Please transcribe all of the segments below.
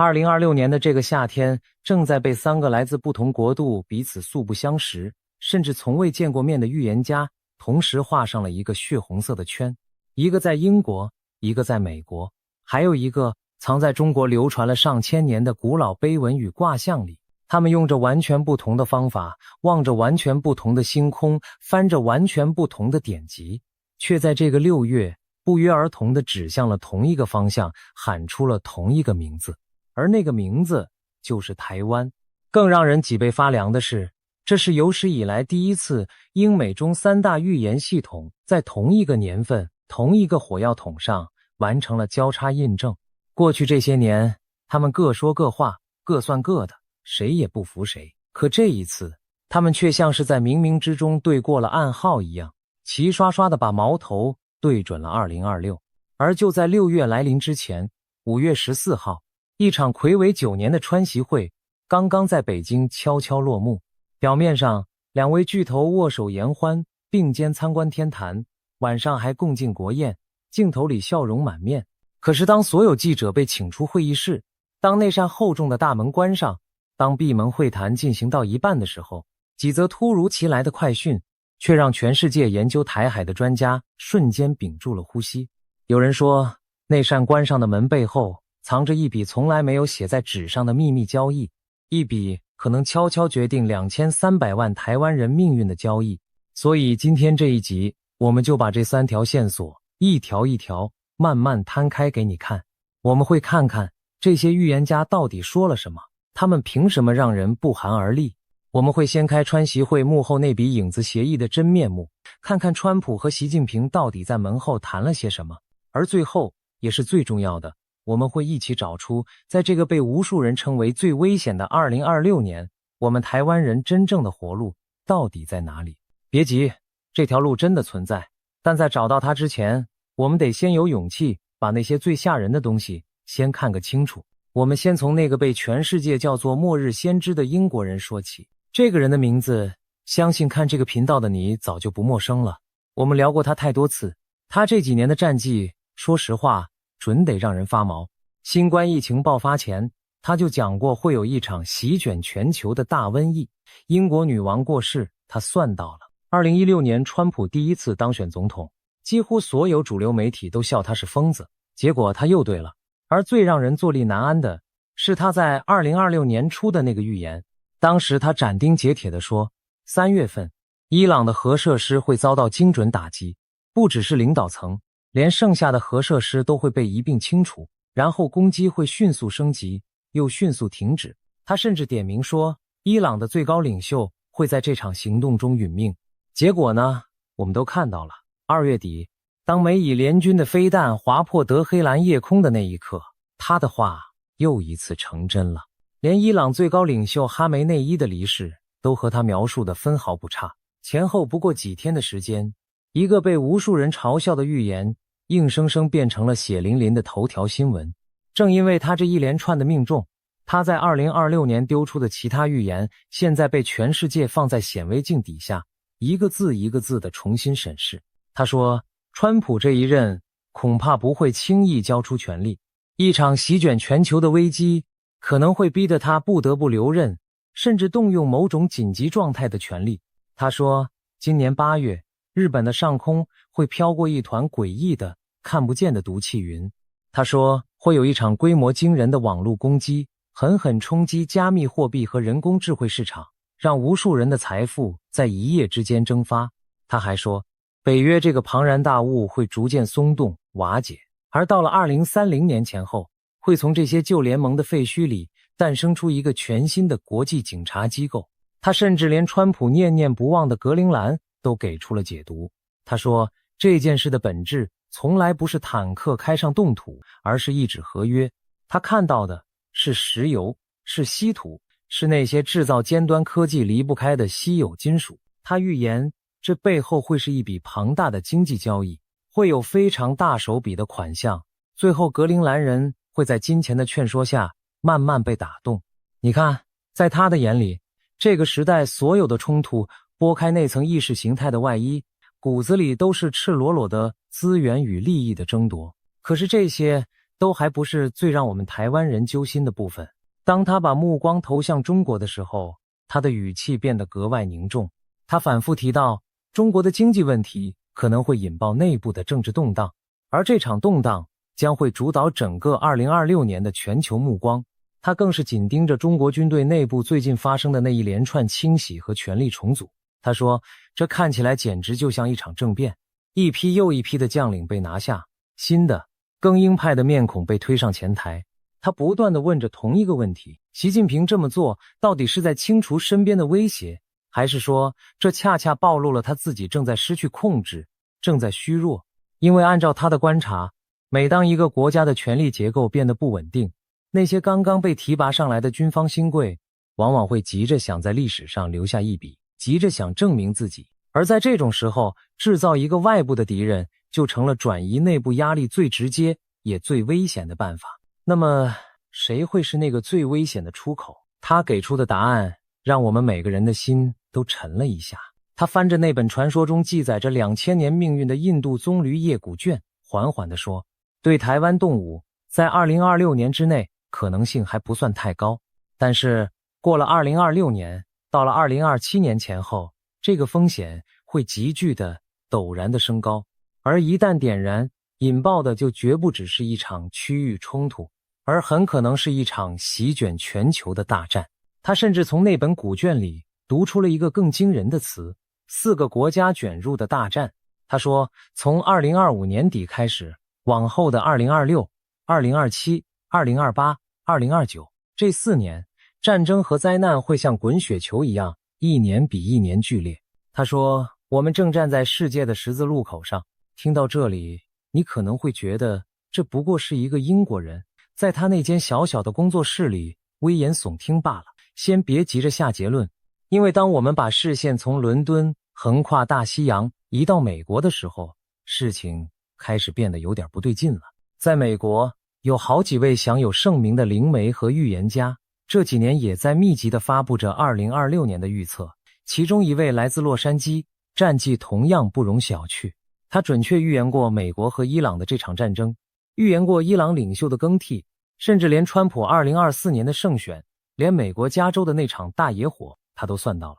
2026年的这个夏天，正在被3个来自不同国度、彼此素不相识，甚至从未见过面的预言家同时画上了一个血红色的圈，一个在英国，一个在美国，还有一个藏在中国流传了上千年的古老碑文与卦象里。他们用着完全不同的方法，望着完全不同的星空，翻着完全不同的典籍，却在这个6月不约而同地指向了同一个方向，喊出了同一个名字，而那个名字就是台湾。更让人脊背发凉的是，这是有史以来第一次英美中3大预言系统在同一个年份、同一个火药桶上完成了交叉印证。过去这些年，他们各说各话，各算各的，谁也不服谁。可这一次，他们却像是在冥冥之中对过了暗号一样，齐刷刷地把矛头对准了2026。而就在6月来临之前，5月14号，一场睽违9年的川习会刚刚在北京悄悄落幕。表面上，2位巨头握手言欢，并肩参观天坛，晚上还共进国宴，镜头里笑容满面。可是当所有记者被请出会议室，当那扇厚重的大门关上，当闭门会谈进行到一半的时候，几则突如其来的快讯却让全世界研究台海的专家瞬间屏住了呼吸。有人说，那扇关上的门背后藏着一笔从来没有写在纸上的秘密交易，一笔可能悄悄决定2300万台湾人命运的交易。所以今天这一集，我们就把这3条线索一条一条慢慢摊开给你看。我们会看看这些预言家到底说了什么，他们凭什么让人不寒而栗。我们会掀开川习会幕后那笔影子协议的真面目，看看川普和习近平到底在门后谈了些什么。而最后，也是最重要的，我们会一起找出，在这个被无数人称为最危险的2026年，我们台湾人真正的活路到底在哪里。别急，这条路真的存在，但在找到它之前，我们得先有勇气把那些最吓人的东西先看个清楚。我们先从那个被全世界叫做末日先知的英国人说起。这个人的名字，相信看这个频道的你早就不陌生了。我们聊过他太多次，他这几年的战绩，说实话，准得让人发毛。新冠疫情爆发前，他就讲过会有一场席卷全球的大瘟疫。英国女王过世，他算到了。2016年川普第一次当选总统，几乎所有主流媒体都笑他是疯子，结果他又对了。而最让人坐立难安的是他在2026年初的那个预言。当时他斩钉截铁地说，3月份伊朗的核设施会遭到精准打击，不只是领导层，连剩下的核设施都会被一并清除，然后攻击会迅速升级，又迅速停止。他甚至点名说，伊朗的最高领袖会在这场行动中殒命。结果呢，我们都看到了。2月底，当美以联军的飞弹划破德黑兰夜空的那一刻，他的话又一次成真了。连伊朗最高领袖哈梅内伊的离世都和他描述的分毫不差。前后不过几天的时间，一个被无数人嘲笑的预言硬生生变成了血淋淋的头条新闻。正因为他这一连串的命中，他在2026年丢出的其他预言现在被全世界放在显微镜底下，一个字一个字的重新审视。他说，川普这一任恐怕不会轻易交出权力，一场席卷全球的危机可能会逼得他不得不留任，甚至动用某种紧急状态的权利。他说，今年8月，日本的上空会飘过一团诡异的、看不见的毒气云。他说，会有一场规模惊人的网络攻击，狠狠冲击加密货币和人工智慧市场，让无数人的财富在一夜之间蒸发。他还说，北约这个庞然大物会逐渐松动、瓦解，而到了2030年前后，会从这些旧联盟的废墟里诞生出一个全新的国际警察机构。他甚至连川普念念不忘的格陵兰都给出了解读。他说，这件事的本质从来不是坦克开上冻土，而是一纸合约。他看到的是石油，是稀土，是那些制造尖端科技离不开的稀有金属。他预言，这背后会是一笔庞大的经济交易，会有非常大手笔的款项，最后格陵兰人会在金钱的劝说下慢慢被打动。你看，在他的眼里，这个时代所有的冲突，拨开那层意识形态的外衣，骨子里都是赤裸裸的资源与利益的争夺。可是这些都还不是最让我们台湾人揪心的部分。当他把目光投向中国的时候，他的语气变得格外凝重。他反复提到，中国的经济问题可能会引爆内部的政治动荡，而这场动荡将会主导整个2026年的全球目光。他更是紧盯着中国军队内部最近发生的那一连串清洗和权力重组。他说，这看起来简直就像一场政变，一批又一批的将领被拿下，新的更鹰派的面孔被推上前台。他不断地问着同一个问题，习近平这么做到底是在清除身边的威胁，还是说这恰恰暴露了他自己正在失去控制，正在虚弱？因为按照他的观察，每当一个国家的权力结构变得不稳定，那些刚刚被提拔上来的军方新贵往往会急着想在历史上留下一笔，急着想证明自己。而在这种时候，制造一个外部的敌人就成了转移内部压力最直接也最危险的办法。那么谁会是那个最危险的出口？他给出的答案让我们每个人的心都沉了一下。他翻着那本传说中记载着2000年命运的印度棕榈叶古卷，缓缓地说，对台湾动武在2026年之内可能性还不算太高，但是过了2026年，到了2027年前后，这个风险会急剧的陡然的升高，而一旦点燃，引爆的就绝不只是一场区域冲突，而很可能是一场席卷全球的大战。他甚至从那本古卷里读出了一个更惊人的词，4个国家卷入的大战。他说，从2025年底开始，往后的2026、2027、2028、2029这4年，战争和灾难会像滚雪球一样，一年比一年剧烈。他说，我们正站在世界的十字路口上。听到这里，你可能会觉得这不过是一个英国人在他那间小小的工作室里危言耸听罢了。先别急着下结论，因为当我们把视线从伦敦横跨大西洋移到美国的时候，事情开始变得有点不对劲了。在美国，有好几位享有盛名的灵媒和预言家，这几年也在密集地发布着2026年的预测。其中一位来自洛杉矶，战绩同样不容小觑。他准确预言过美国和伊朗的这场战争，预言过伊朗领袖的更替，甚至连川普2024年的胜选，连美国加州的那场大野火他都算到了。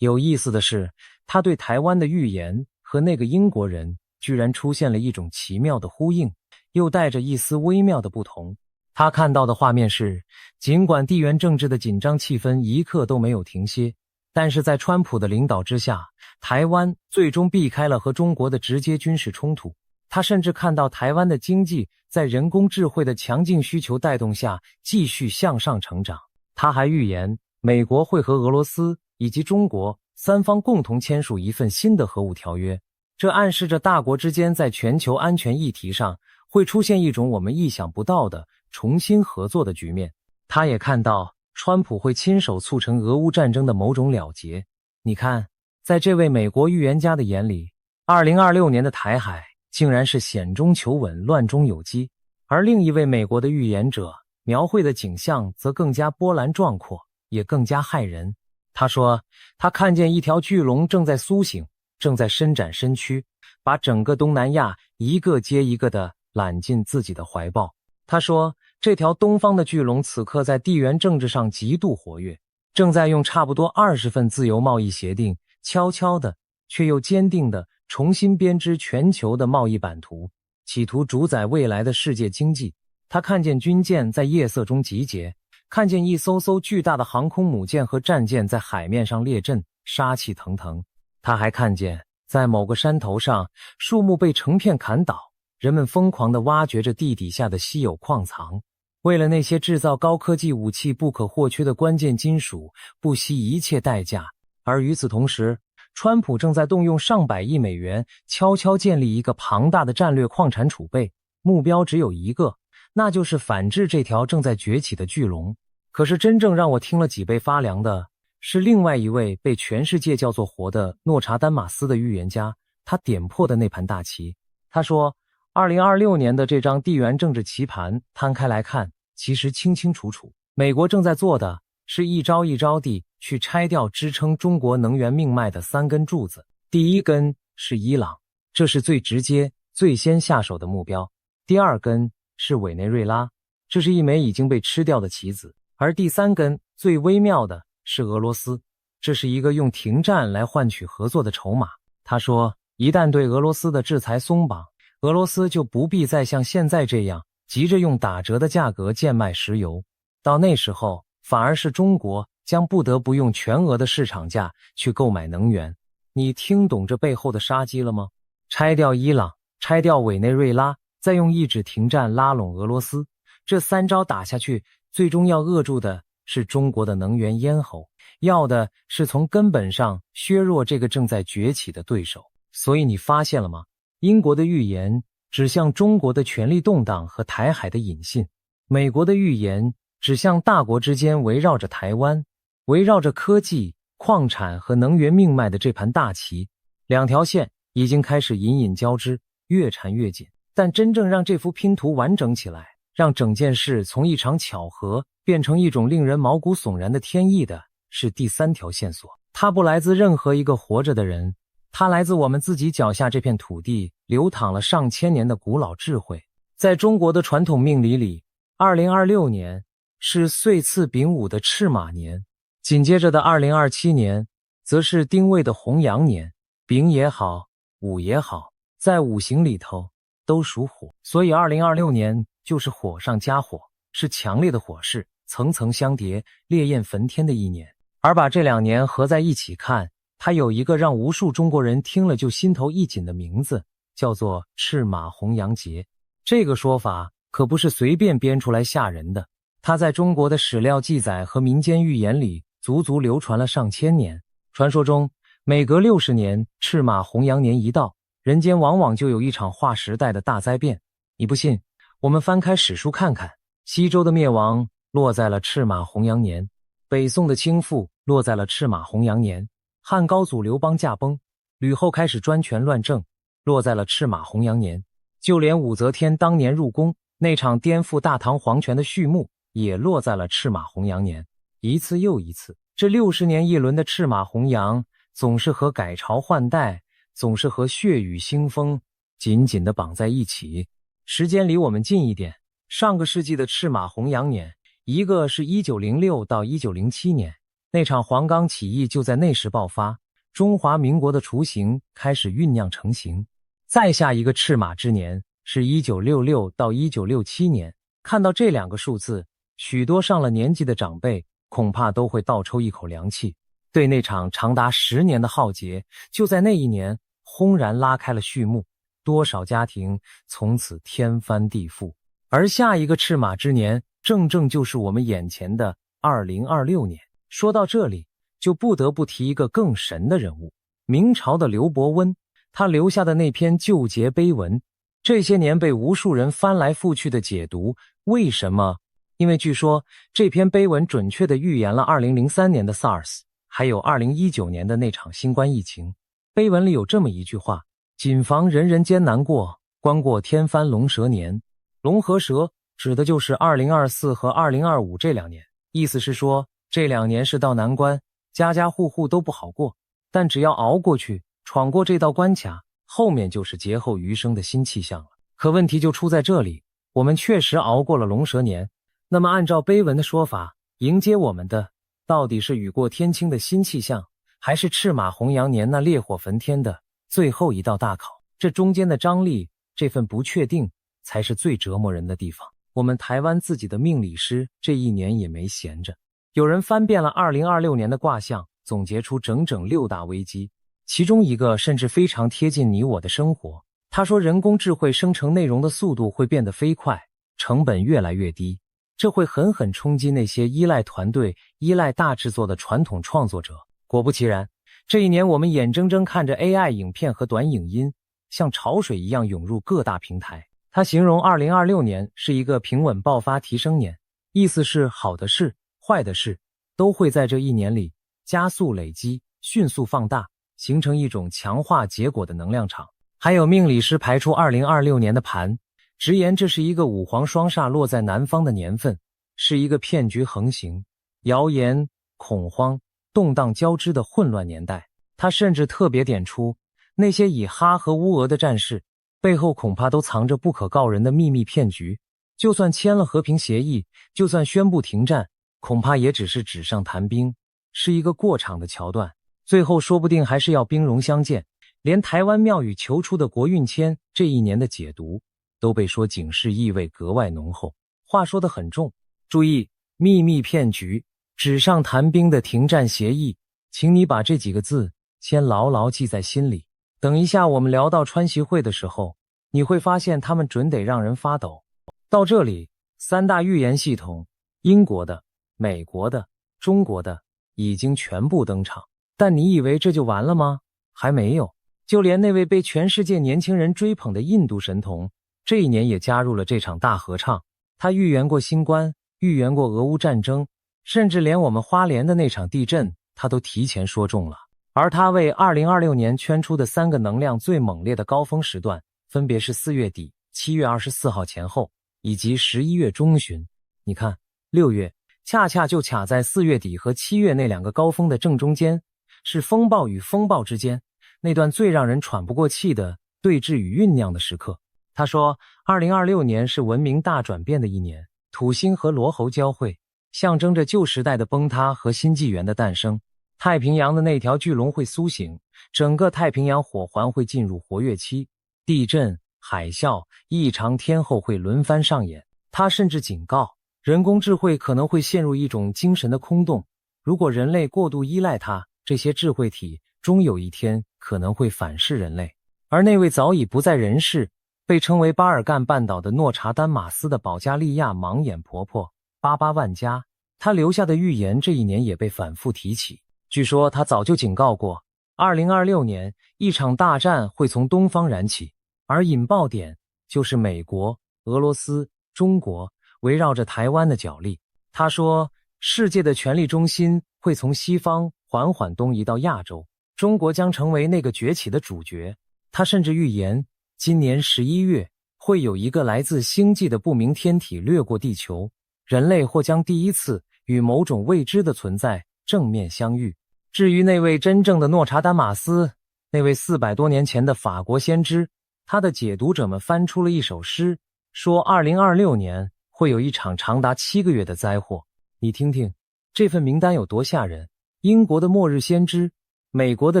有意思的是，他对台湾的预言和那个英国人居然出现了一种奇妙的呼应，又带着一丝微妙的不同。他看到的画面是，尽管地缘政治的紧张气氛一刻都没有停歇，但是在川普的领导之下，台湾最终避开了和中国的直接军事冲突。他甚至看到台湾的经济在人工智慧的强劲需求带动下继续向上成长。他还预言美国会和俄罗斯以及中国3方共同签署一份新的核武条约，这暗示着大国之间在全球安全议题上会出现一种我们意想不到的重新合作的局面。他也看到川普会亲手促成俄乌战争的某种了结。你看，在这位美国预言家的眼里，2026年的台海竟然是险中求稳，乱中有机。而另一位美国的预言者描绘的景象则更加波澜壮阔，也更加骇人。他说，他看见一条巨龙正在苏醒，正在伸展身躯，把整个东南亚一个接一个地揽进自己的怀抱。他说，这条东方的巨龙此刻在地缘政治上极度活跃，正在用差不多20份自由贸易协定，悄悄地却又坚定地重新编织全球的贸易版图，企图主宰未来的世界经济。他看见军舰在夜色中集结，看见一艘艘巨大的航空母舰和战舰在海面上列阵，杀气腾腾。他还看见在某个山头上，树木被成片砍倒，人们疯狂地挖掘着地底下的稀有矿藏，为了那些制造高科技武器不可或缺的关键金属，不惜一切代价。而与此同时，川普正在动用上百亿美元，悄悄建立一个庞大的战略矿产储备，目标只有一个，那就是反制这条正在崛起的巨龙。可是真正让我听了脊背发凉的是另外一位被全世界叫做活的诺查丹马斯的预言家，他点破的那盘大棋。他说，2026年的这张地缘政治棋盘摊开来看，其实清清楚楚，美国正在做的是一招一招地去拆掉支撑中国能源命脉的3根柱子。第一根是伊朗，这是最直接最先下手的目标。第二根是委内瑞拉，这是一枚已经被吃掉的棋子。而第3根最微妙的是俄罗斯，这是一个用停战来换取合作的筹码。他说，一旦对俄罗斯的制裁松绑，俄罗斯就不必再像现在这样急着用打折的价格贱卖石油，到那时候反而是中国将不得不用全额的市场价去购买能源。你听懂这背后的杀机了吗？拆掉伊朗，拆掉委内瑞拉，再用意志停战拉拢俄罗斯，这3招打下去，最终要扼住的是中国的能源咽喉，要的是从根本上削弱这个正在崛起的对手。所以你发现了吗？英国的预言指向中国的权力动荡和台海的引信，美国的预言指向大国之间围绕着台湾，围绕着科技、矿产和能源命脉的这盘大棋，两条线已经开始隐隐交织，越缠越紧。但真正让这幅拼图完整起来，让整件事从一场巧合变成一种令人毛骨悚然的天意的，是第3条线索。它不来自任何一个活着的人，它来自我们自己脚下这片土地流淌了上千年的古老智慧。在中国的传统命理里，2026年是岁次丙午的赤马年，紧接着的2027年则是丁未的红羊年。丙也好，午也好，在五行里头都属火，所以2026年就是火上加火，是强烈的火势，层层相叠，烈焰焚天的一年。而把这2年合在一起看，它有一个让无数中国人听了就心头一紧的名字，叫做赤马红羊节。这个说法可不是随便编出来吓人的，它在中国的史料记载和民间寓言里足足流传了上千年。传说中，每隔60年，赤马红羊年一到，人间往往就有一场划时代的大灾变。你不信？我们翻开史书看看，西周的灭亡落在了赤马红羊年，北宋的倾覆落在了赤马红羊年，汉高祖刘邦驾崩，吕后开始专权乱政，落在了赤马红羊年。就连武则天当年入宫，那场颠覆大唐皇权的序幕，也落在了赤马红羊年。一次又一次，这60年一轮的赤马红羊，总是和改朝换代，总是和血雨腥风紧紧地绑在一起。时间离我们近一点，上个世纪的赤马红羊年，一个是1906到1907年，那场黄冈起义就在那时爆发，中华民国的雏形开始酝酿成型。再下一个赤马之年是1966到1967年，看到这2个数字，许多上了年纪的长辈恐怕都会倒抽一口凉气。对那场长达10年的浩劫，就在那一年轰然拉开了序幕，多少家庭从此天翻地覆。而下一个赤马之年，正正就是我们眼前的2026年。说到这里，就不得不提一个更神的人物，明朝的刘伯温。他留下的那篇旧节碑文，这些年被无数人翻来覆去的解读。为什么？因为据说这篇碑文准确地预言了2003年的 SARS， 还有2019年的那场新冠疫情。碑文里有这么一句话：谨防人人艰难过，关过天翻龙蛇年。龙和蛇指的就是2024和2025这2年，意思是说这2年是道难关，家家户户都不好过，但只要熬过去，闯过这道关卡，后面就是劫后余生的新气象了。可问题就出在这里，我们确实熬过了龙蛇年，那么按照碑文的说法，迎接我们的到底是雨过天晴的新气象，还是赤马红羊年那烈火焚天的最后一道大考？这中间的张力，这份不确定，才是最折磨人的地方。我们台湾自己的命理师这1年也没闲着，有人翻遍了2026年的卦象，总结出整整6大危机。其中一个甚至非常贴近你我的生活。他说，人工智慧生成内容的速度会变得飞快，成本越来越低，这会狠狠冲击那些依赖团队、依赖大制作的传统创作者。果不其然，这1年我们眼睁睁看着 AI 影片和短影音像潮水一样涌入各大平台。他形容2026年是一个平稳爆发提升年，意思是好的事、坏的事都会在这1年里加速累积，迅速放大，形成一种强化结果的能量场。还有命理师排出2026年的盘，直言这是一个五黄双煞落在南方的年份，是一个骗局横行、谣言、恐慌、动荡交织的混乱年代。他甚至特别点出，那些以哈和乌俄的战事背后恐怕都藏着不可告人的秘密骗局。就算签了和平协议，就算宣布停战，恐怕也只是纸上谈兵，是一个过场的桥段，最后说不定还是要兵戎相见。连台湾庙宇求出的国运签这一年的解读，都被说警示意味格外浓厚，话说得很重。注意，秘密骗局，纸上谈兵的停战协议，请你把这几个字先牢牢记在心里。等一下我们聊到川习会的时候，你会发现他们准得让人发抖。到这里，三大预言系统，英国的、美国的、中国的，已经全部登场。但你以为这就完了吗？还没有。就连那位被全世界年轻人追捧的印度神童，这一年也加入了这场大合唱。他预言过新冠，预言过俄乌战争，甚至连我们花莲的那场地震，他都提前说中了。而他为2026年圈出的3个能量最猛烈的高峰时段，分别是4月底、7月24号前后，以及11月中旬。你看，6月恰恰就卡在4月底和7月那2个高峰的正中间，是风暴与风暴之间那段最让人喘不过气的对峙与酝酿的时刻。他说2026年是文明大转变的一年，土星和罗喉交汇，象征着旧时代的崩塌和新纪元的诞生。太平洋的那条巨龙会苏醒，整个太平洋火环会进入活跃期，地震、海啸、异常天候会轮番上演。他甚至警告，人工智慧可能会陷入一种精神的空洞，如果人类过度依赖它，这些智慧体终有一天可能会反噬人类。而那位早已不在人世，被称为巴尔干半岛的诺查丹马斯的保加利亚盲眼婆婆巴巴万加，她留下的预言这一年也被反复提起。据说她早就警告过，2026年一场大战会从东方燃起，而引爆点就是美国、俄罗斯、中国围绕着台湾的角力。她说，世界的权力中心会从西方缓缓东移到亚洲，中国将成为那个崛起的主角。他甚至预言，今年11月会有一个来自星际的不明天体掠过地球，人类或将第一次与某种未知的存在正面相遇。至于那位真正的诺查丹马斯，那位400多年前的法国先知，他的解读者们翻出了一首诗，说2026年会有一场长达7个月的灾祸。你听听，这份名单有多吓人。英国的末日先知，美国的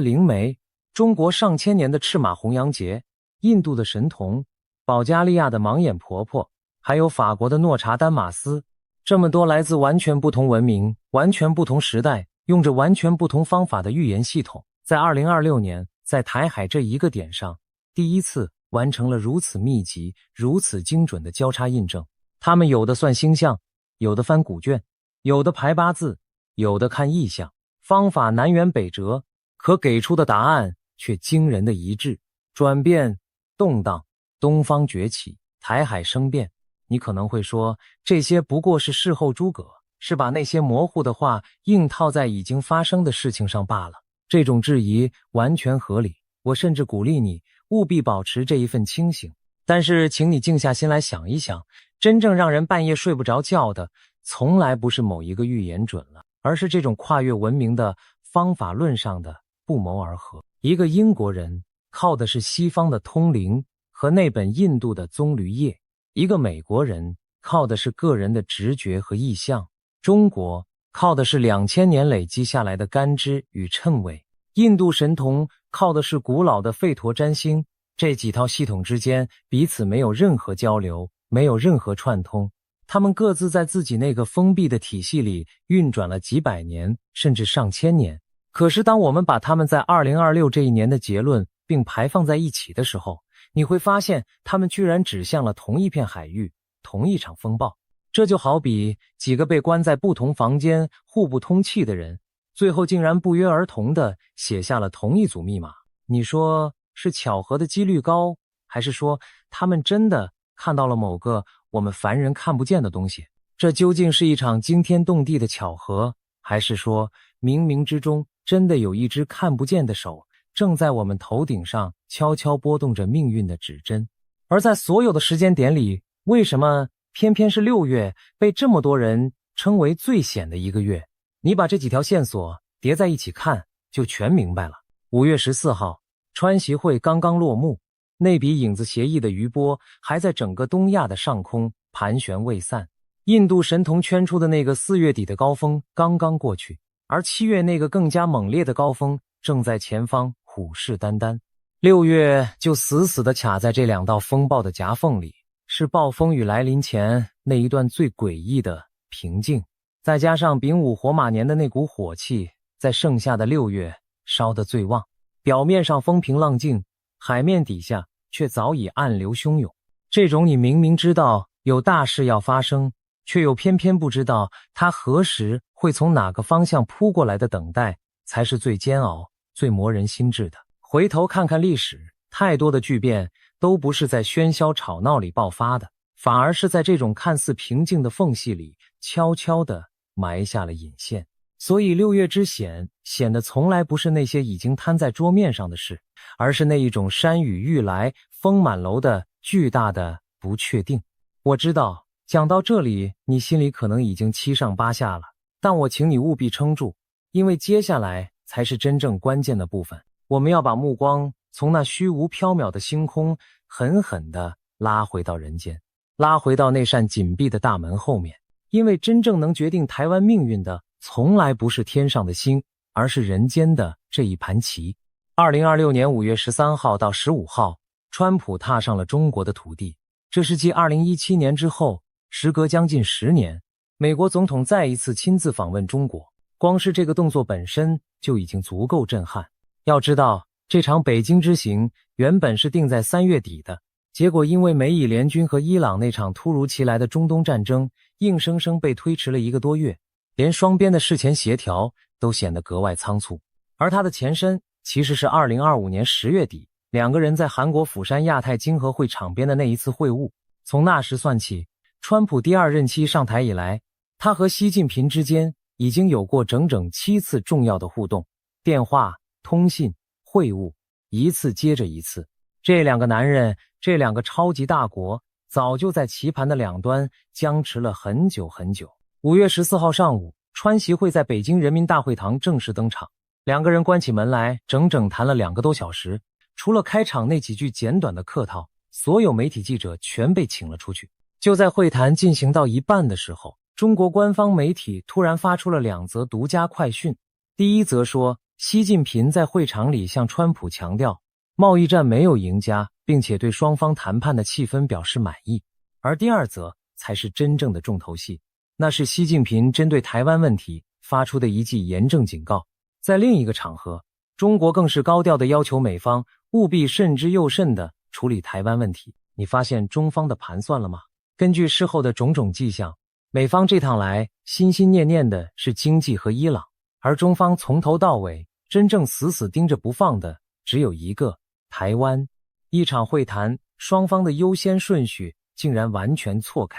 灵媒，中国上千年的赤马红羊节，印度的神童，保加利亚的盲眼婆婆，还有法国的诺查丹马斯，这么多来自完全不同文明、完全不同时代，用着完全不同方法的预言系统，在2026年，在台海这一个点上，第一次完成了如此密集、如此精准的交叉印证。他们有的算星象，有的翻古卷，有的排八字，有的看意象，方法南辕北辙，可给出的答案却惊人的一致。转变、动荡、东方崛起、台海生变。你可能会说，这些不过是事后诸葛，是把那些模糊的话硬套在已经发生的事情上罢了。这种质疑完全合理，我甚至鼓励你务必保持这一份清醒。但是请你静下心来想一想，真正让人半夜睡不着觉的，从来不是某一个预言准了，而是这种跨越文明的方法论上的不谋而合。一个英国人靠的是西方的通灵和那本印度的棕榈叶，一个美国人靠的是个人的直觉和意象，中国靠的是2000年累积下来的感知与称谓，印度神童靠的是古老的吠陀占星。这几套系统之间彼此没有任何交流，没有任何串通，他们各自在自己那个封闭的体系里运转了几百年，甚至上千年。可是当我们把他们在2026这一年的结论并排放在一起的时候，你会发现他们居然指向了同一片海域，同一场风暴。这就好比几个被关在不同房间互不通气的人，最后竟然不约而同地写下了同一组密码。你说是巧合的几率高，还是说他们真的看到了某个我们凡人看不见的东西？这究竟是一场惊天动地的巧合，还是说冥冥之中真的有一只看不见的手正在我们头顶上悄悄拨动着命运的指针？而在所有的时间点里，为什么偏偏是6月被这么多人称为最险的一个月？你把这几条线索叠在一起看，就全明白了。5月14号，川习会刚刚落幕，那笔影子协议的余波还在整个东亚的上空盘旋未散。印度神童圈出的那个4月底的高峰刚刚过去，而7月那个更加猛烈的高峰正在前方虎视眈眈。6月就死死地卡在这2道风暴的夹缝里，是暴风雨来临前那一段最诡异的平静。再加上丙午火马年的那股火气，在盛夏的6月烧得最旺。表面上风平浪静，海面底下却早已暗流汹涌。这种你明明知道有大事要发生，却又偏偏不知道它何时会从哪个方向扑过来的等待，才是最煎熬、最磨人心智的。回头看看历史，太多的巨变都不是在喧嚣吵闹里爆发的，反而是在这种看似平静的缝隙里悄悄地埋下了引线。所以6月之险显得从来不是那些已经摊在桌面上的事，而是那一种山雨欲来风满楼的巨大的不确定。我知道讲到这里你心里可能已经七上八下了，但我请你务必撑住，因为接下来才是真正关键的部分。我们要把目光从那虚无缥缈的星空狠狠地拉回到人间，拉回到那扇紧闭的大门后面。因为真正能决定台湾命运的从来不是天上的星，而是人间的这一盘棋。2026年5月13号到15号，川普踏上了中国的土地。这是继2017年之后，时隔将近10年，美国总统再一次亲自访问中国。光是这个动作本身就已经足够震撼。要知道，这场北京之行原本是定在3月底的，结果因为美以联军和伊朗那场突如其来的中东战争，硬生生被推迟了1个多月，连双边的事前协调都显得格外仓促。而它的前身其实是2025年10月底2个人在韩国釜山亚太经合会场边的那一次会晤。从那时算起，川普第2任期上台以来，他和习近平之间已经有过整整7次重要的互动，电话、通信、会晤，一次接着一次。这2个男人，这2个超级大国，早就在棋盘的两端僵持了很久很久。5月14号上午，川习会在北京人民大会堂正式登场，2个人关起门来整整谈了2个多小时。除了开场那几句简短的客套，所有媒体记者全被请了出去。就在会谈进行到一半的时候，中国官方媒体突然发出了2则独家快讯。第一则说，习近平在会场里向川普强调，贸易战没有赢家，并且对双方谈判的气氛表示满意。而第2则才是真正的重头戏，那是习近平针对台湾问题发出的一记严正警告。在另一个场合，中国更是高调地要求美方务必慎之又慎地处理台湾问题。你发现中方的盘算了吗？根据事后的种种迹象，美方这趟来心心念念的是经济和伊朗，而中方从头到尾真正死死盯着不放的只有一个台湾。一场会谈，双方的优先顺序竟然完全错开。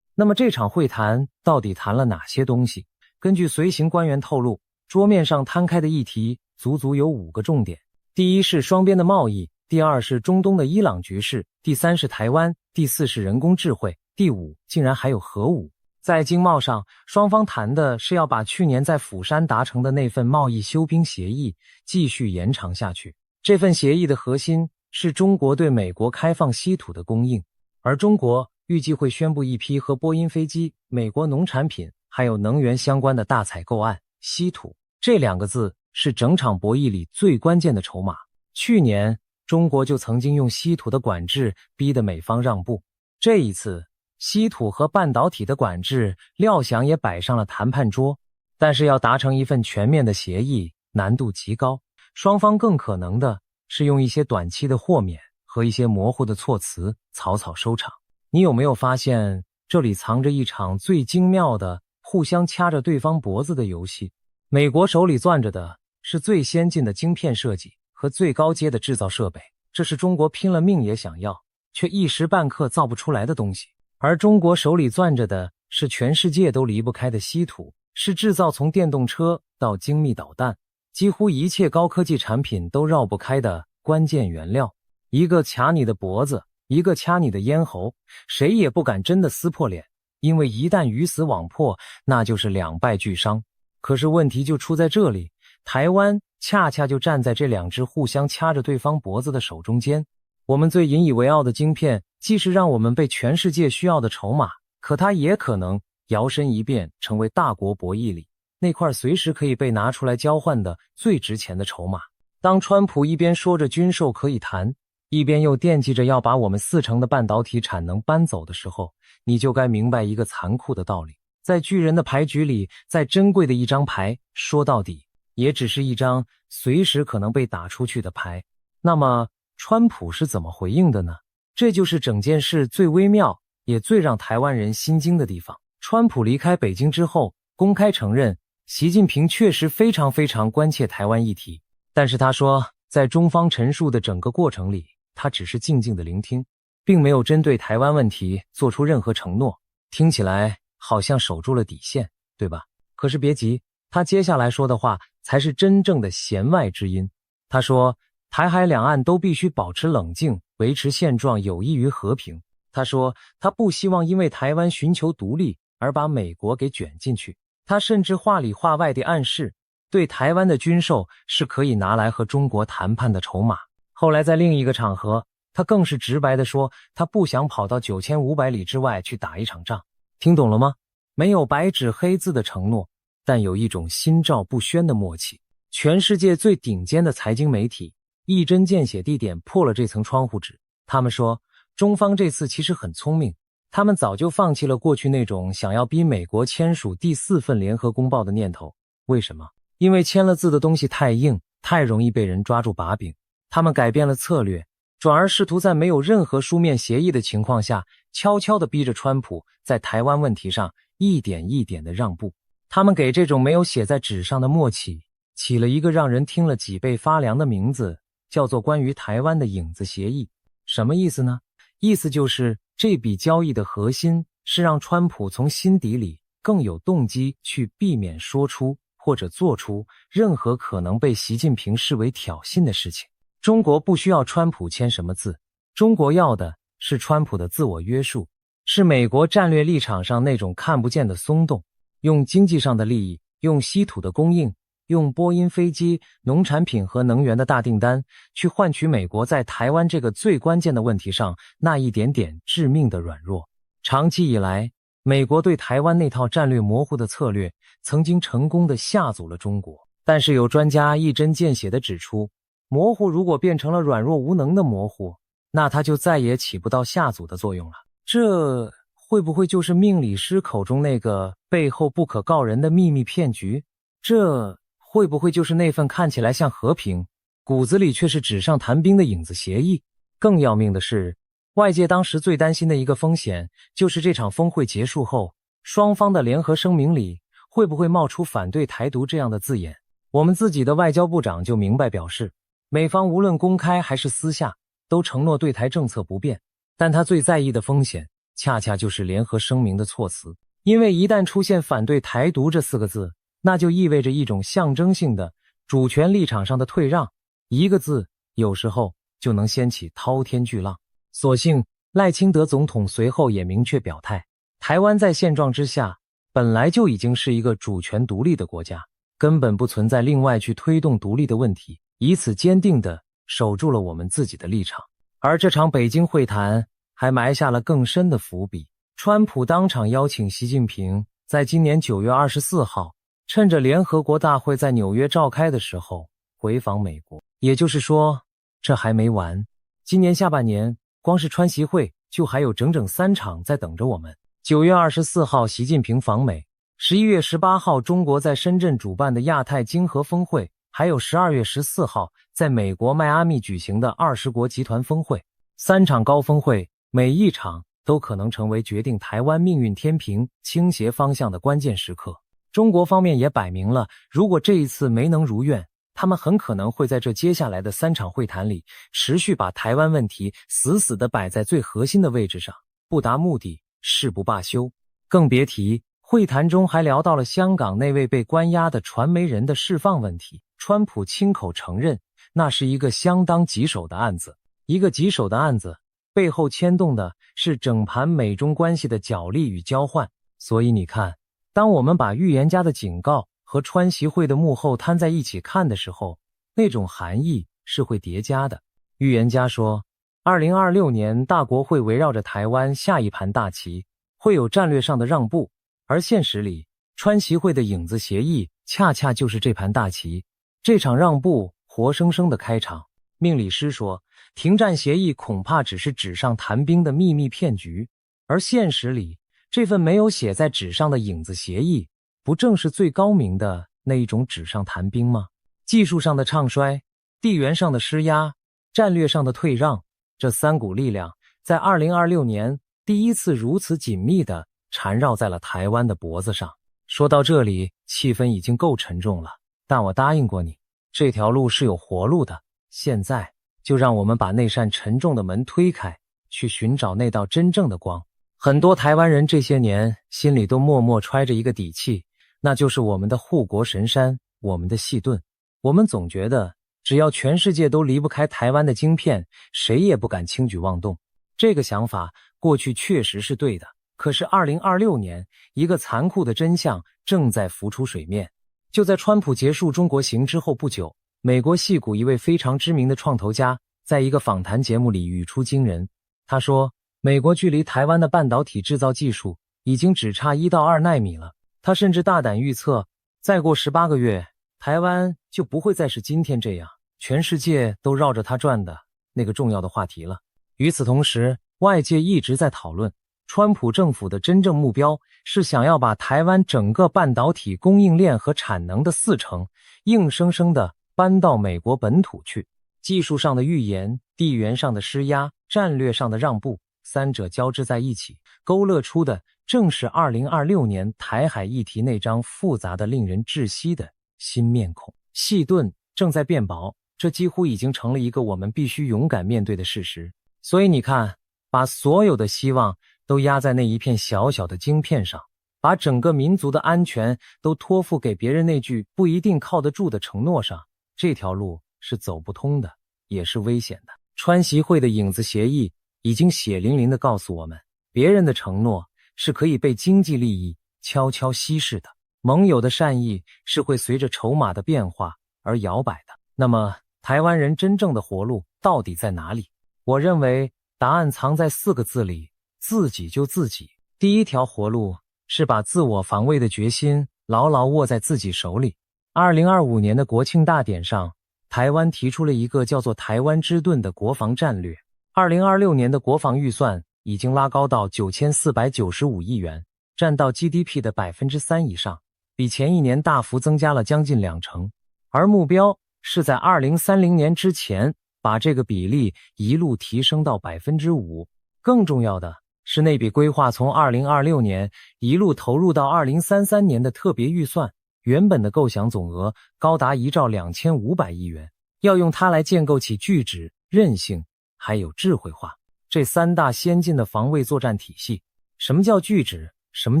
那么这场会谈到底谈了哪些东西？根据随行官员透露，桌面上摊开的议题足足有5个重点。第一是双边的贸易，第2是中东的伊朗局势，第3是台湾，第4是人工智慧，第5竟然还有核武。在经贸上，双方谈的是要把去年在釜山达成的那份贸易休兵协议继续延长下去。这份协议的核心是中国对美国开放稀土的供应，而中国预计会宣布一批和波音飞机、美国农产品还有能源相关的大采购案。稀土这2个字是整场博弈里最关键的筹码。去年中国就曾经用稀土的管制逼得美方让步，这一次稀土和半导体的管制料想也摆上了谈判桌，但是要达成一份全面的协议难度极高，双方更可能的是用一些短期的豁免和一些模糊的措辞草草收场。你有没有发现这里藏着一场最精妙的互相掐着对方脖子的游戏？美国手里攥着的是最先进的晶片设计和最高阶的制造设备，这是中国拼了命也想要却一时半刻造不出来的东西。而中国手里攥着的是全世界都离不开的稀土，是制造从电动车到精密导弹几乎一切高科技产品都绕不开的关键原料。一个卡你的脖子，一个掐你的咽喉，谁也不敢真的撕破脸，因为一旦鱼死网破，那就是两败俱伤。可是问题就出在这里，台湾恰恰就站在这2只互相掐着对方脖子的手中间。我们最引以为傲的晶片，既是让我们被全世界需要的筹码，可它也可能摇身一变成为大国博弈里那块随时可以被拿出来交换的最值钱的筹码。当川普一边说着军售可以谈，一边又惦记着要把我们40%的半导体产能搬走的时候，你就该明白一个残酷的道理。在巨人的牌局里，再珍贵的一张牌，说到底也只是一张随时可能被打出去的牌。那么川普是怎么回应的呢？这就是整件事最微妙也最让台湾人心惊的地方。川普离开北京之后，公开承认习近平确实非常关切台湾议题，但是他说在中方陈述的整个过程里，他只是静静的聆听，并没有针对台湾问题做出任何承诺。听起来好像守住了底线，对吧？可是别急，他接下来说的话才是真正的弦外之音。他说台海两岸都必须保持冷静，维持现状有益于和平。他说他不希望因为台湾寻求独立而把美国给卷进去。他甚至话里话外地暗示，对台湾的军售是可以拿来和中国谈判的筹码。后来在另一个场合，他更是直白地说，他不想跑到9500里之外去打一场仗。听懂了吗？没有白纸黑字的承诺，但有一种心照不宣的默契。全世界最顶尖的财经媒体一针见血地点破了这层窗户纸。他们说，中方这次其实很聪明，他们早就放弃了过去那种想要逼美国签署第4份联合公报的念头。为什么？因为签了字的东西太硬，太容易被人抓住把柄。他们改变了策略，转而试图在没有任何书面协议的情况下，悄悄地逼着川普在台湾问题上一点一点地让步。他们给这种没有写在纸上的默契起了一个让人听了脊背发凉的名字，叫做关于台湾的影子协议。什么意思呢？意思就是这笔交易的核心是让川普从心底里更有动机去避免说出或者做出任何可能被习近平视为挑衅的事情。中国不需要川普签什么字，中国要的是川普的自我约束，是美国战略立场上那种看不见的松动，用经济上的利益，用稀土的供应，用波音飞机、农产品和能源的大订单，去换取美国在台湾这个最关键的问题上那一点点致命的软弱。长期以来，美国对台湾那套战略模糊的策略曾经成功地吓阻了中国，但是有专家一针见血地指出，模糊如果变成了软弱无能的模糊，那它就再也起不到吓阻的作用了。这会不会就是命理师口中那个背后不可告人的秘密骗局？这会不会就是那份看起来像和平，骨子里却是纸上谈兵的影子协议？更要命的是，外界当时最担心的一个风险，就是这场峰会结束后，双方的联合声明里会不会冒出反对台独这样的字眼。我们自己的外交部长就明白表示，美方无论公开还是私下，都承诺对台政策不变，但他最在意的风险，恰恰就是联合声明的措辞。因为一旦出现反对台独这4个字，那就意味着一种象征性的主权立场上的退让，一个字有时候就能掀起滔天巨浪。所幸赖清德总统随后也明确表态，台湾在现状之下本来就已经是一个主权独立的国家，根本不存在另外去推动独立的问题，以此坚定地守住了我们自己的立场。而这场北京会谈还埋下了更深的伏笔。川普当场邀请习近平在今年9月24号趁着联合国大会在纽约召开的时候回访美国。也就是说，这还没完，今年下半年光是川习会就还有整整3场在等着我们。9月24号习近平访美，11月18号中国在深圳主办的亚太经合峰会，还有12月14号在美国迈阿密举行的20国集团峰会。3场高峰会，每一场都可能成为决定台湾命运天平倾斜方向的关键时刻。中国方面也摆明了，如果这一次没能如愿，他们很可能会在这接下来的3场会谈里持续把台湾问题死死地摆在最核心的位置上，不达目的誓不罢休。更别提会谈中还聊到了香港那位被关押的传媒人的释放问题。川普亲口承认，那是一个相当棘手的案子。一个棘手的案子背后牵动的是整盘美中关系的角力与交换。所以你看，当我们把预言家的警告和川习会的幕后摊在一起看的时候，那种含义是会叠加的。预言家说，2026年大国会围绕着台湾下一盘大棋，会有战略上的让步，而现实里，川习会的影子协议恰恰就是这盘大棋。这场让步活生生的开场。命理师说，停战协议恐怕只是纸上谈兵的秘密骗局，而现实里，这份没有写在纸上的影子协议，不正是最高明的那一种纸上谈兵吗？技术上的唱衰，地缘上的施压，战略上的退让，这三股力量在2026年第一次如此紧密地缠绕在了台湾的脖子上。说到这里，气氛已经够沉重了，但我答应过你，这条路是有活路的。现在就让我们把那扇沉重的门推开，去寻找那道真正的光。很多台湾人这些年心里都默默揣着一个底气，那就是我们的护国神山，我们的细盾。我们总觉得只要全世界都离不开台湾的晶片，谁也不敢轻举妄动。这个想法过去确实是对的，可是2026年，一个残酷的真相正在浮出水面。就在川普结束中国行之后不久，美国矽谷一位非常知名的创投家在一个访谈节目里语出惊人。他说，美国距离台湾的半导体制造技术已经只差1到2奈米了。他甚至大胆预测，再过18个月，台湾就不会再是今天这样，全世界都绕着它转的那个重要的话题了。与此同时，外界一直在讨论，川普政府的真正目标是想要把台湾整个半导体供应链和产能的40%硬生生地搬到美国本土去。技术上的预言，地缘上的施压，战略上的让步，三者交织在一起，勾勒出的正是2026年台海议题那张复杂的令人窒息的新面孔。细盾正在变薄，这几乎已经成了一个我们必须勇敢面对的事实。所以你看，把所有的希望都压在那一片小小的晶片上，把整个民族的安全都托付给别人那句不一定靠得住的承诺上，这条路是走不通的，也是危险的。川习会的影子协议已经血淋淋地告诉我们，别人的承诺是可以被经济利益悄悄稀释的，盟友的善意是会随着筹码的变化而摇摆的。那么，台湾人真正的活路到底在哪里？我认为答案藏在4个字里，自己救自己。第一条活路是把自我防卫的决心牢牢握在自己手里。2025年的国庆大典上，台湾提出了一个叫做台湾之盾的国防战略。2026年的国防预算已经拉高到9495亿元，占到 GDP 的 3% 以上，比前一年大幅增加了将近20%，而目标是在2030年之前把这个比例一路提升到 5%。更重要的是，那笔规划从2026年一路投入到2033年的特别预算，原本的构想总额高达1兆2500亿元，要用它来建构起巨指、韧性还有智慧化这3大先进的防卫作战体系。什么叫巨指？什么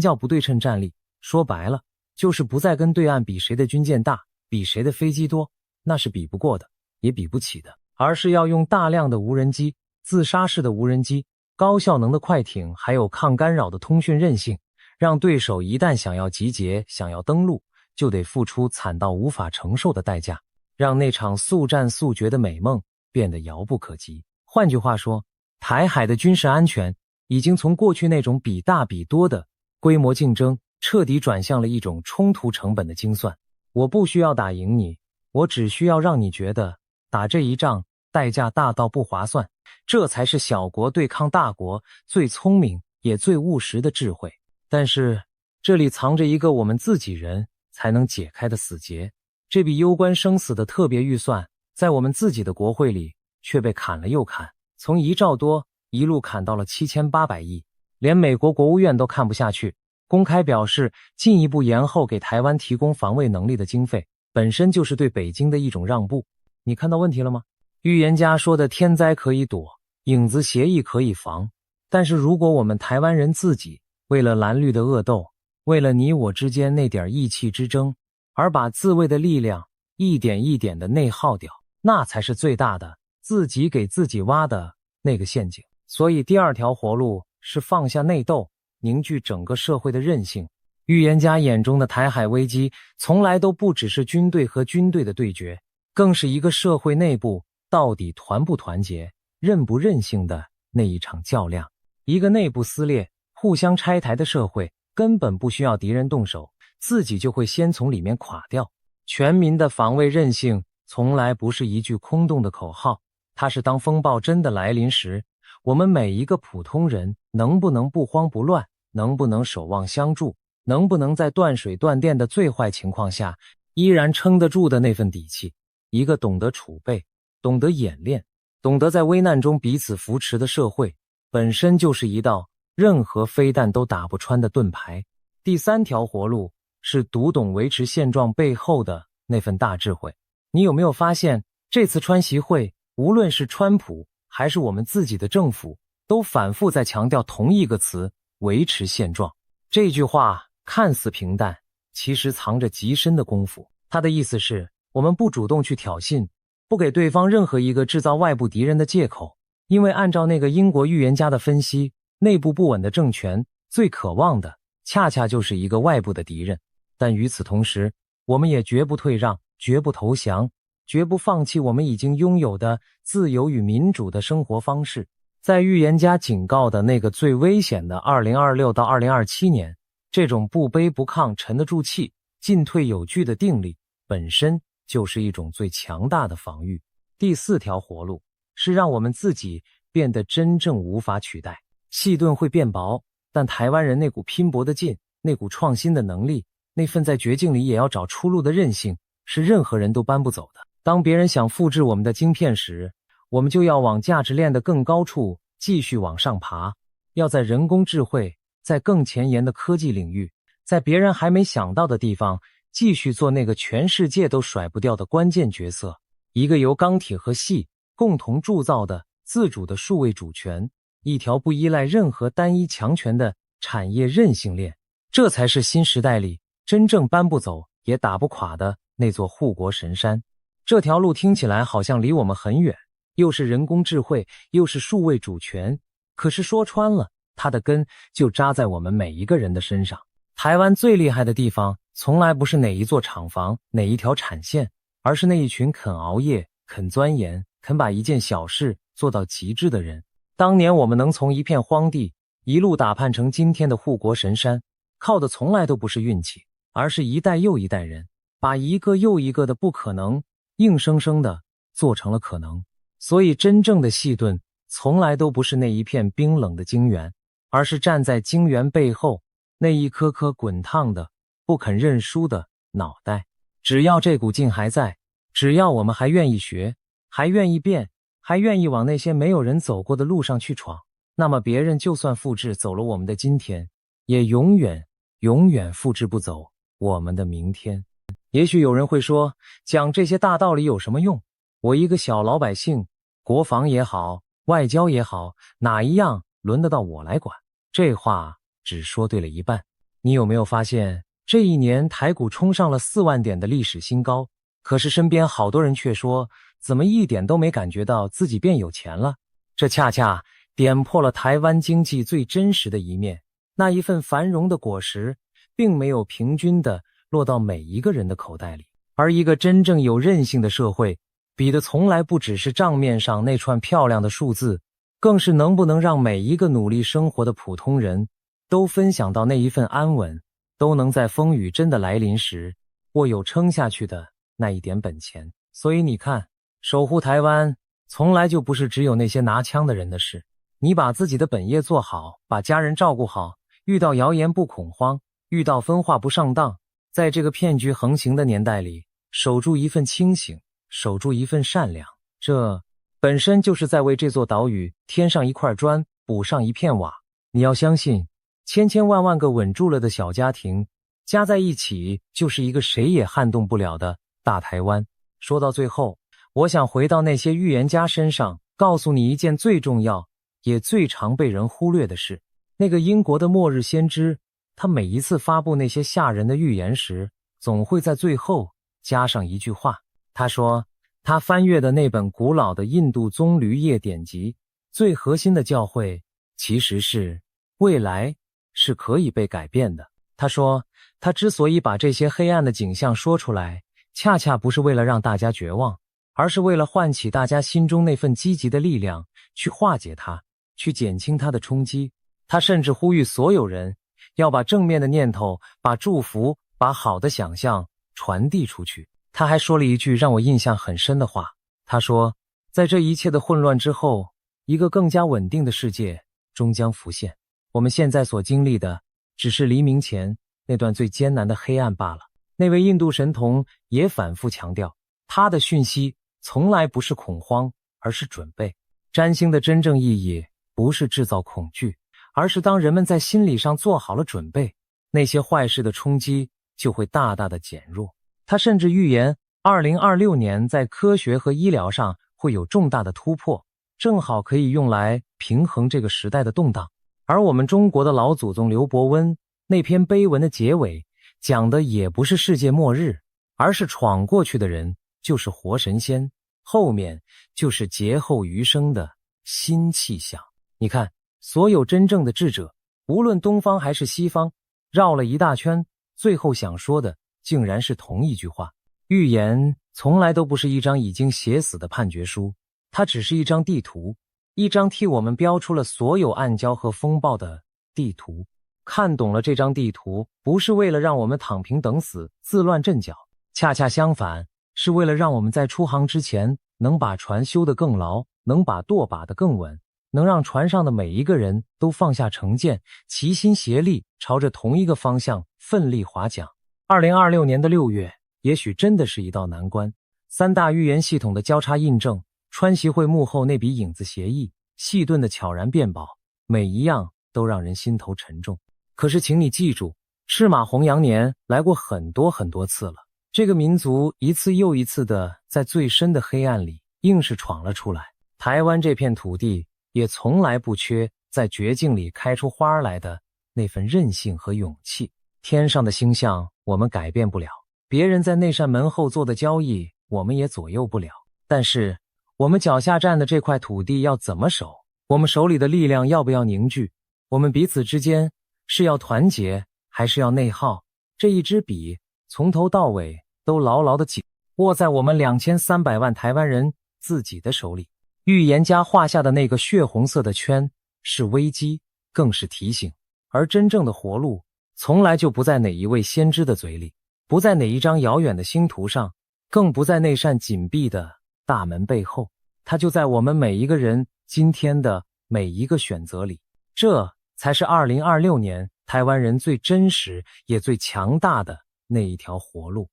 叫不对称战力？说白了，就是不再跟对岸比谁的军舰大，比谁的飞机多，那是比不过的，也比不起的，而是要用大量的无人机、自杀式的无人机、高效能的快艇，还有抗干扰的通讯韧性，让对手一旦想要集结、想要登陆，就得付出惨到无法承受的代价，让那场速战速决的美梦变得遥不可及。换句话说，台海的军事安全已经从过去那种比大比多的规模竞争，彻底转向了一种冲突成本的精算。我不需要打赢你，我只需要让你觉得打这一仗代价大到不划算。这才是小国对抗大国最聪明也最务实的智慧。但是这里藏着一个我们自己人才能解开的死结，这笔攸关生死的特别预算在我们自己的国会里却被砍了又砍，从1兆多一路砍到了7800亿，连美国国务院都看不下去，公开表示进一步延后给台湾提供防卫能力的经费，本身就是对北京的一种让步。你看到问题了吗？预言家说的天灾可以躲，影子协议可以防，但是如果我们台湾人自己为了蓝绿的恶斗，为了你我之间那点意气之争，而把自卫的力量一点一点的内耗掉，那才是最大的自己给自己挖的那个陷阱。所以第2条活路是放下内斗，凝聚整个社会的韧性。预言家眼中的台海危机从来都不只是军队和军队的对决，更是一个社会内部到底团不团结、韧不韧性的那一场较量。一个内部撕裂互相拆台的社会根本不需要敌人动手，自己就会先从里面垮掉。全民的防卫韧性从来不是一句空洞的口号，它是当风暴真的来临时，我们每一个普通人能不能不慌不乱，能不能守望相助，能不能在断水断电的最坏情况下依然撑得住的那份底气。一个懂得储备，懂得演练，懂得在危难中彼此扶持的社会，本身就是一道任何飞弹都打不穿的盾牌。第三条活路是读懂维持现状背后的那份大智慧。你有没有发现，这次川习会，无论是川普还是我们自己的政府，都反复在强调同一个词：维持现状。这句话看似平淡，其实藏着极深的功夫。它的意思是，我们不主动去挑衅，不给对方任何一个制造外部敌人的借口，因为按照那个英国预言家的分析，内部不稳的政权最渴望的恰恰就是一个外部的敌人。但与此同时，我们也绝不退让，绝不投降，绝不放弃我们已经拥有的自由与民主的生活方式。在预言家警告的那个最危险的2026到2027年，这种不卑不亢、沉得住气、进退有据的定力，本身就是一种最强大的防御。第四条活路是让我们自己变得真正无法取代。细盾会变薄，但台湾人那股拼搏的劲，那股创新的能力，那份在绝境里也要找出路的韧性，是任何人都搬不走的。当别人想复制我们的晶片时，我们就要往价值链的更高处继续往上爬，要在人工智慧，在更前沿的科技领域，在别人还没想到的地方，继续做那个全世界都甩不掉的关键角色，一个由钢铁和矽共同铸造的自主的数位主权，一条不依赖任何单一强权的产业韧性链。这才是新时代里真正搬不走也打不垮的那座护国神山。这条路听起来好像离我们很远，又是人工智慧，又是数位主权，可是说穿了，它的根就扎在我们每一个人的身上。台湾最厉害的地方，从来不是哪一座厂房，哪一条产线，而是那一群肯熬夜、肯钻研、肯把一件小事做到极致的人。当年我们能从一片荒地一路打判成今天的护国神山，靠的从来都不是运气，而是一代又一代人把一个又一个的不可能硬生生的做成了可能。所以真正的细盾从来都不是那一片冰冷的晶圆，而是站在晶圆背后那一颗颗滚烫的不肯认输的脑袋。只要这股劲还在，只要我们还愿意学，还愿意变，还愿意往那些没有人走过的路上去闯，那么别人就算复制走了我们的今天，也永远永远复制不走我们的明天。也许有人会说，讲这些大道理有什么用？我一个小老百姓，国防也好，外交也好，哪一样轮得到我来管？这话只说对了一半。你有没有发现，这一年台股冲上了4万点的历史新高，可是身边好多人却说，怎么一点都没感觉到自己变有钱了？这恰恰点破了台湾经济最真实的一面，那一份繁荣的果实并没有平均地落到每一个人的口袋里。而一个真正有韧性的社会，比的从来不只是账面上那串漂亮的数字，更是能不能让每一个努力生活的普通人都分享到那一份安稳，都能在风雨真的来临时握有撑下去的那一点本钱。所以你看，守护台湾从来就不是只有那些拿枪的人的事。你把自己的本业做好，把家人照顾好，遇到谣言不恐慌，遇到分化不上当，在这个骗局横行的年代里，守住一份清醒，守住一份善良，这本身就是在为这座岛屿添上一块砖，补上一片瓦。你要相信，千千万万个稳住了的小家庭加在一起，就是一个谁也撼动不了的大台湾。说到最后，我想回到那些预言家身上，告诉你一件最重要也最常被人忽略的事。那个英国的末日先知，他每一次发布那些吓人的预言时，总会在最后加上一句话。他说，他翻阅的那本古老的印度棕榈叶典籍，最核心的教诲其实是未来是可以被改变的。他说，他之所以把这些黑暗的景象说出来，恰恰不是为了让大家绝望，而是为了唤起大家心中那份积极的力量，去化解它，去减轻它的冲击。他甚至呼吁所有人要把正面的念头、把祝福、把好的想象传递出去。他还说了一句让我印象很深的话，他说，在这一切的混乱之后，一个更加稳定的世界终将浮现。我们现在所经历的只是黎明前那段最艰难的黑暗罢了。那位印度神童也反复强调，他的讯息从来不是恐慌，而是准备。占星的真正意义不是制造恐惧，而是当人们在心理上做好了准备，那些坏事的冲击就会大大的减弱。他甚至预言2026年在科学和医疗上会有重大的突破，正好可以用来平衡这个时代的动荡。而我们中国的老祖宗刘伯温那篇碑文的结尾讲的也不是世界末日，而是闯过去的人就是活神仙，后面就是劫后余生的新气象。你看，所有真正的智者，无论东方还是西方，绕了一大圈，最后想说的竟然是同一句话。预言从来都不是一张已经写死的判决书，它只是一张地图，一张替我们标出了所有暗礁和风暴的地图。看懂了这张地图，不是为了让我们躺平等死，自乱阵脚，恰恰相反，是为了让我们在出航之前能把船修得更牢，能把舵把得更稳，能让船上的每一个人都放下成见，齐心协力朝着同一个方向奋力划桨。2026年的6月，也许真的是一道难关。三大预言系统的交叉印证，川习会幕后那笔影子协议，细顿的悄然变宝，每一样都让人心头沉重。可是请你记住，赤马红羊年来过很多很多次了，这个民族一次又一次的在最深的黑暗里硬是闯了出来。台湾这片土地也从来不缺在绝境里开出花来的那份韧性和勇气。天上的星象我们改变不了，别人在那扇门后做的交易我们也左右不了，但是我们脚下站的这块土地要怎么守？我们手里的力量要不要凝聚？我们彼此之间是要团结还是要内耗？这一支笔从头到尾都牢牢地紧握在我们2300万台湾人自己的手里。预言家画下的那个血红色的圈是危机，更是提醒，而真正的活路从来就不在哪一位先知的嘴里，不在哪一张遥远的星图上，更不在那扇紧闭的大门背后，它就在我们每一个人今天的每一个选择里。这才是2026年台湾人最真实也最强大的那一条活路。